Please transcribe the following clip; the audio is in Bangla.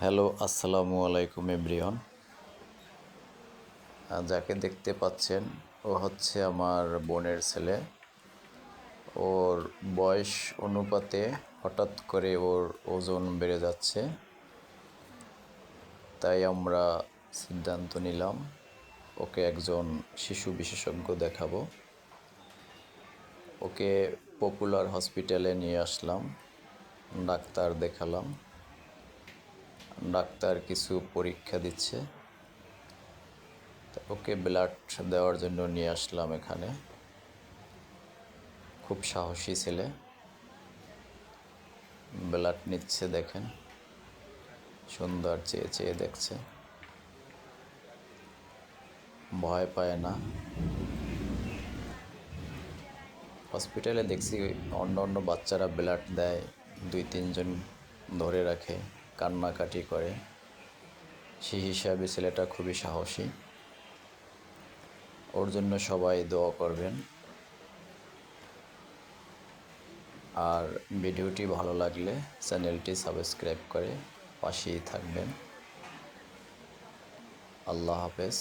হ্যালো, আসসালামু আলাইকুম এভরিওয়ান। যাকে দেখতে পাচ্ছেন ও হচ্ছে আমার বোনের ছেলে। ওর বয়স অনুপাতে হঠাৎ করে ওর ওজন বেড়ে যাচ্ছে, তাই আমরা সিদ্ধান্ত নিলাম ওকে একজন শিশু বিশেষজ্ঞ দেখাবো। ওকে পপুলার হসপিটালে নিয়ে আসলাম, ডাক্তার দেখালাম। ডাক্তার কিছু পরীক্ষা দিচ্ছে, ওকে ব্লাড দেওয়ার জন্য নিয়ে আসলাম এখানে। খুব সাহসী ছেলে, ব্লাড নিচ্ছে দেখেন, সুন্দর চেয়ে চেয়ে দেখছে, ভয় পায় না। হসপিটালে দেখছি অন্য অন্য বাচ্চারা ব্লাড দেয়, 2-3 জন ধরে রাখে, কান্নাকাটি করে। সেই হিসাবে ছেলেটা খুবই সাহসী। ওর জন্য সবাই দোয়া করবেন। আর ভিডিওটি ভালো লাগলে চ্যানেলটি সাবস্ক্রাইব করে পাশেই থাকবেন। আল্লাহ হাফেজ।